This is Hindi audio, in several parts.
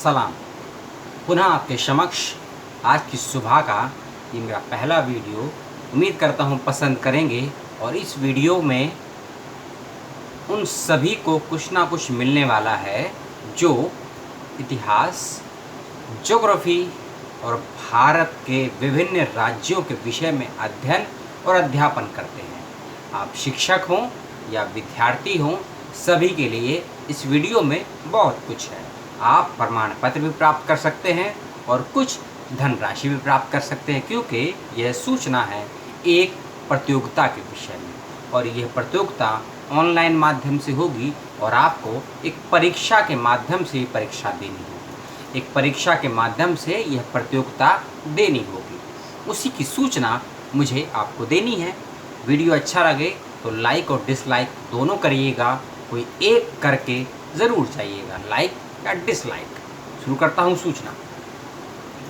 सलाम। पुनः आपके समक्ष आज की सुबह का ये मेरा पहला वीडियो, उम्मीद करता हूँ पसंद करेंगे। और इस वीडियो में उन सभी को कुछ ना कुछ मिलने वाला है जो इतिहास, ज्योग्राफी और भारत के विभिन्न राज्यों के विषय में अध्ययन और अध्यापन करते हैं। आप शिक्षक हों या विद्यार्थी हों, सभी के लिए इस वीडियो में बहुत कुछ है। आप प्रमाण पत्र भी प्राप्त कर सकते हैं और कुछ धनराशि भी प्राप्त कर सकते हैं, क्योंकि यह सूचना है एक प्रतियोगिता के विषय में। और यह प्रतियोगिता ऑनलाइन माध्यम से होगी और आपको एक परीक्षा के माध्यम से परीक्षा देनी होगी। एक परीक्षा के माध्यम से यह प्रतियोगिता देनी होगी, उसी की सूचना मुझे आपको देनी है। वीडियो अच्छा लगे तो लाइक और डिसलाइक दोनों करिएगा, कोई एक करके ज़रूर जाइएगा, लाइक या डिसलाइक। शुरू करता हूँ सूचना।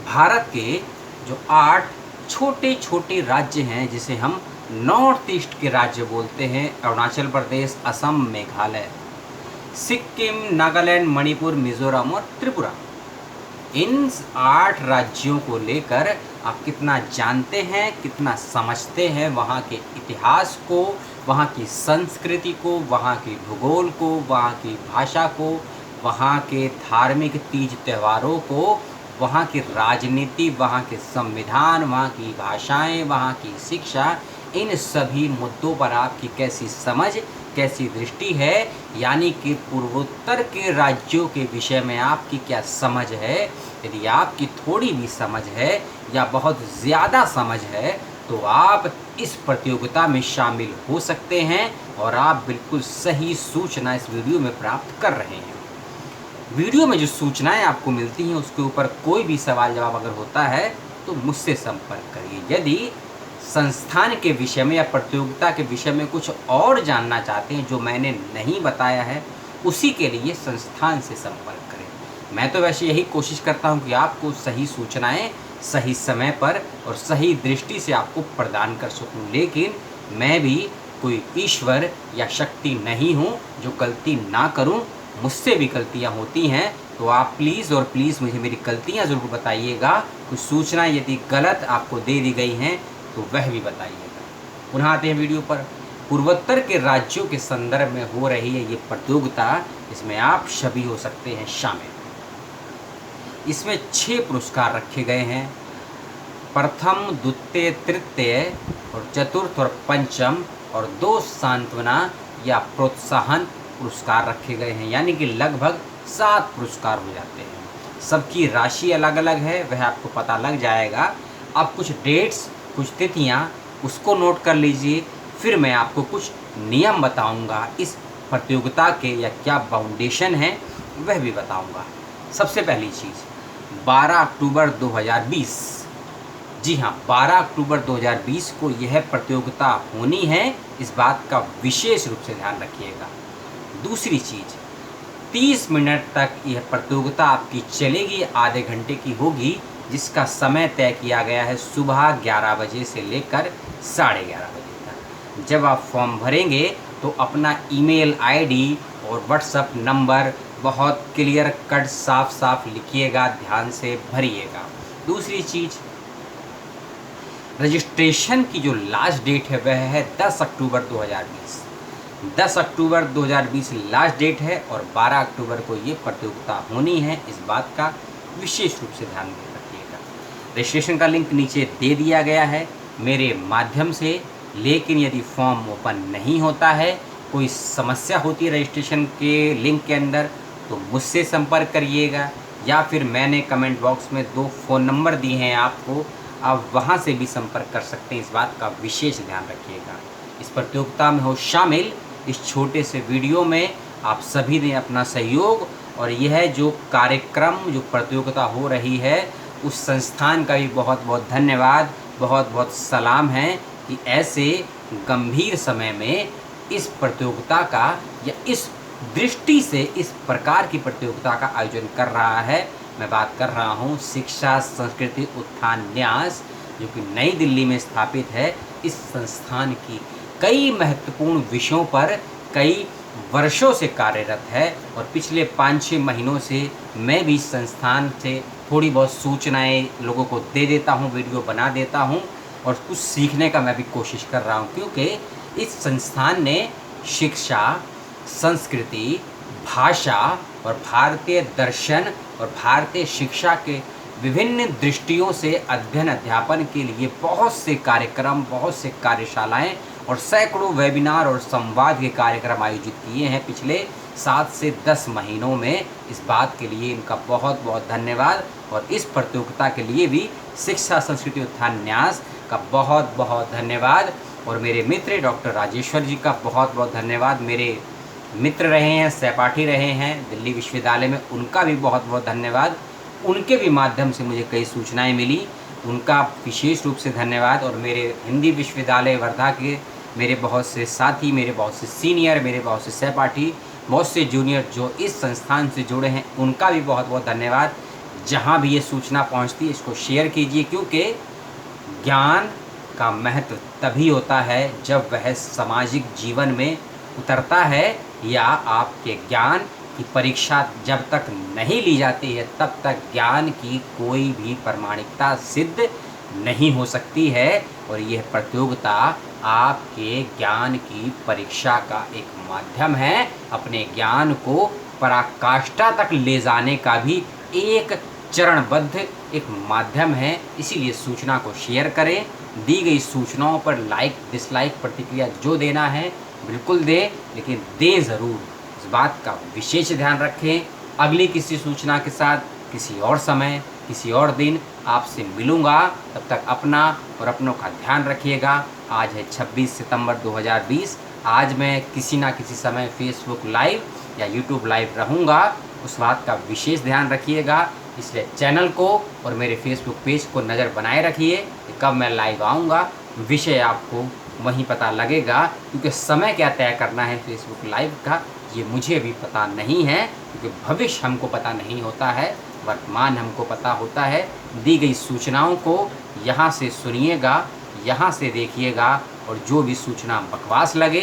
भारत के जो 8 छोटे छोटे राज्य हैं, जिसे हम नॉर्थ ईस्ट के राज्य बोलते हैं, अरुणाचल प्रदेश, असम, मेघालय, सिक्किम, नागालैंड, मणिपुर, मिजोरम और त्रिपुरा। इन 8 राज्यों को लेकर आप कितना जानते हैं, कितना समझते हैं वहाँ के इतिहास को, वहाँ की संस्कृति को, वहाँ की भूगोल को, वहाँ की भाषा को, वहाँ के धार्मिक तीज त्योहारों को, वहाँ की राजनीति, वहाँ के संविधान, वहाँ की भाषाएं, वहाँ की शिक्षा, इन सभी मुद्दों पर आपकी कैसी समझ, कैसी दृष्टि है, यानी कि पूर्वोत्तर के राज्यों के विषय में आपकी क्या समझ है। यदि आपकी थोड़ी भी समझ है या बहुत ज़्यादा समझ है तो आप इस प्रतियोगिता में शामिल हो सकते हैं और आप बिल्कुल सही सूचना इस वीडियो में प्राप्त कर रहे हैं। वीडियो में जो सूचनाएं आपको मिलती हैं उसके ऊपर कोई भी सवाल जवाब अगर होता है तो मुझसे संपर्क करिए। यदि संस्थान के विषय में या प्रतियोगिता के विषय में कुछ और जानना चाहते हैं जो मैंने नहीं बताया है, उसी के लिए संस्थान से संपर्क करें। मैं तो वैसे यही कोशिश करता हूं कि आपको सही सूचनाएं सही समय पर और सही दृष्टि से आपको प्रदान कर सकूं, लेकिन मैं भी कोई ईश्वर या शक्ति नहीं हूं जो गलती ना करूं। मुझसे भी गलतियां होती हैं, तो आप प्लीज़ और प्लीज़ मुझे मेरी गलतियां ज़रूर बताइएगा। कुछ सूचना यदि गलत आपको दे दी गई हैं तो वह भी बताइएगा। पुनः आते हैं वीडियो पर। पूर्वोत्तर के राज्यों के संदर्भ में हो रही है ये प्रतियोगिता, इसमें आप सभी हो सकते हैं शामिल। इसमें 6 पुरस्कार रखे गए हैं। प्रथम, द्वितीय, तृतीय और चतुर्थ और पंचम और 2 सांत्वना या प्रोत्साहन पुरस्कार रखे गए हैं, यानी कि लगभग 7 पुरस्कार हो जाते हैं। सबकी राशि अलग अलग है, वह आपको पता लग जाएगा। अब कुछ डेट्स, कुछ तिथियां, उसको नोट कर लीजिए। फिर मैं आपको कुछ नियम बताऊंगा, इस प्रतियोगिता के या क्या फाउंडेशन है वह भी बताऊंगा। सबसे पहली चीज़, 12 अक्टूबर 2020, जी हाँ, 12 अक्टूबर 2020 को यह प्रतियोगिता होनी है, इस बात का विशेष रूप से ध्यान रखिएगा। दूसरी चीज़, 30 मिनट तक यह प्रतियोगिता आपकी चलेगी, आधे घंटे की होगी, जिसका समय तय किया गया है सुबह 11 बजे से लेकर 11:30 बजे तक। जब आप फॉर्म भरेंगे तो अपना ईमेल आईडी और व्हाट्सएप नंबर बहुत क्लियर कट साफ साफ लिखिएगा, ध्यान से भरिएगा। दूसरी चीज़, रजिस्ट्रेशन की जो लास्ट डेट है वह है 10 अक्टूबर 2020। 10 अक्टूबर 2020 लास्ट डेट है और 12 अक्टूबर को ये प्रतियोगिता होनी है, इस बात का विशेष रूप से ध्यान रखिएगा। रजिस्ट्रेशन का लिंक नीचे दे दिया गया है मेरे माध्यम से, लेकिन यदि फॉर्म ओपन नहीं होता है, कोई समस्या होती है रजिस्ट्रेशन के लिंक के अंदर, तो मुझसे संपर्क करिएगा, या फिर मैंने कमेंट बॉक्स में 2 फ़ोन नंबर दिए हैं आपको, आप वहां से भी संपर्क कर सकते हैं। इस बात का विशेष ध्यान रखिएगा। इस प्रतियोगिता में हो शामिल। इस छोटे से वीडियो में आप सभी ने अपना सहयोग और यह जो कार्यक्रम, जो प्रतियोगिता हो रही है, उस संस्थान का भी बहुत बहुत धन्यवाद, बहुत बहुत सलाम है कि ऐसे गंभीर समय में इस प्रतियोगिता का या इस दृष्टि से इस प्रकार की प्रतियोगिता का आयोजन कर रहा है। मैं बात कर रहा हूँ शिक्षा संस्कृति उत्थान न्यास, जो कि नई दिल्ली में स्थापित है। इस संस्थान की कई महत्वपूर्ण विषयों पर, कई वर्षों से कार्यरत है और पिछले 5-6 महीनों से मैं भी इस संस्थान से थोड़ी बहुत सूचनाएं लोगों को दे देता हूं, वीडियो बना देता हूं और कुछ सीखने का मैं भी कोशिश कर रहा हूं, क्योंकि इस संस्थान ने शिक्षा, संस्कृति, भाषा और भारतीय दर्शन और भारतीय शिक्षा के विभिन्न दृष्टियों से अध्ययन अध्यापन के लिए बहुत से कार्यक्रम, बहुत से कार्यशालाएं और सैकड़ों वेबिनार और संवाद के कार्यक्रम आयोजित किए हैं पिछले 7 से 10 महीनों में। इस बात के लिए इनका बहुत बहुत धन्यवाद और इस प्रतियोगिता के लिए भी शिक्षा संस्कृति उत्थान न्यास का बहुत बहुत धन्यवाद और मेरे मित्र डॉक्टर राजेश्वर जी का बहुत बहुत धन्यवाद। मेरे मित्र रहे हैं, सहपाठी रहे हैं दिल्ली विश्वविद्यालय में, उनका भी बहुत बहुत धन्यवाद। उनके भी माध्यम से मुझे कई सूचनाएं मिली, उनका विशेष रूप से धन्यवाद। और मेरे हिंदी विश्वविद्यालय वर्धा के मेरे बहुत से साथी, मेरे बहुत से सीनियर, मेरे बहुत से सहपाठी, बहुत से जूनियर जो इस संस्थान से जुड़े हैं, उनका भी बहुत बहुत धन्यवाद। जहां भी ये सूचना पहुंचती है इसको शेयर कीजिए, क्योंकि ज्ञान का महत्व तभी होता है जब वह सामाजिक जीवन में उतरता है, या आपके ज्ञान की परीक्षा जब तक नहीं ली जाती है तब तक ज्ञान की कोई भी प्रामाणिकता सिद्ध नहीं हो सकती है। और यह प्रतियोगिता आपके ज्ञान की परीक्षा का एक माध्यम है, अपने ज्ञान को पराकाष्ठा तक ले जाने का भी एक चरणबद्ध एक माध्यम है। इसीलिए सूचना को शेयर करें, दी गई सूचनाओं पर लाइक डिसलाइक प्रतिक्रिया जो देना है बिल्कुल दें, लेकिन दें ज़रूर, इस बात का विशेष ध्यान रखें। अगली किसी सूचना के साथ किसी और समय किसी और दिन आपसे मिलूँगा, तब तक अपना और अपनों का ध्यान रखिएगा। आज है 26 सितंबर 2020। आज मैं किसी ना किसी समय फेसबुक लाइव या यूट्यूब लाइव रहूँगा, उस बात का विशेष ध्यान रखिएगा। इसलिए चैनल को और मेरे फेसबुक पेज को नज़र बनाए रखिए कि कब मैं लाइव आऊँगा। विषय आपको वहीं पता लगेगा, क्योंकि समय क्या तय करना है फेसबुक लाइव का ये मुझे भी पता नहीं है, क्योंकि भविष्य हमको पता नहीं होता है, वर्तमान हमको पता होता है। दी गई सूचनाओं को यहाँ से सुनिएगा, यहाँ से देखिएगा और जो भी सूचना बकवास लगे,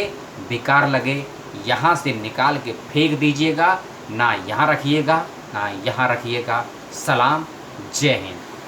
बेकार लगे, यहाँ से निकाल के फेंक दीजिएगा। ना यहाँ रखिएगा ना यहाँ रखिएगा। सलाम, जय हिंद।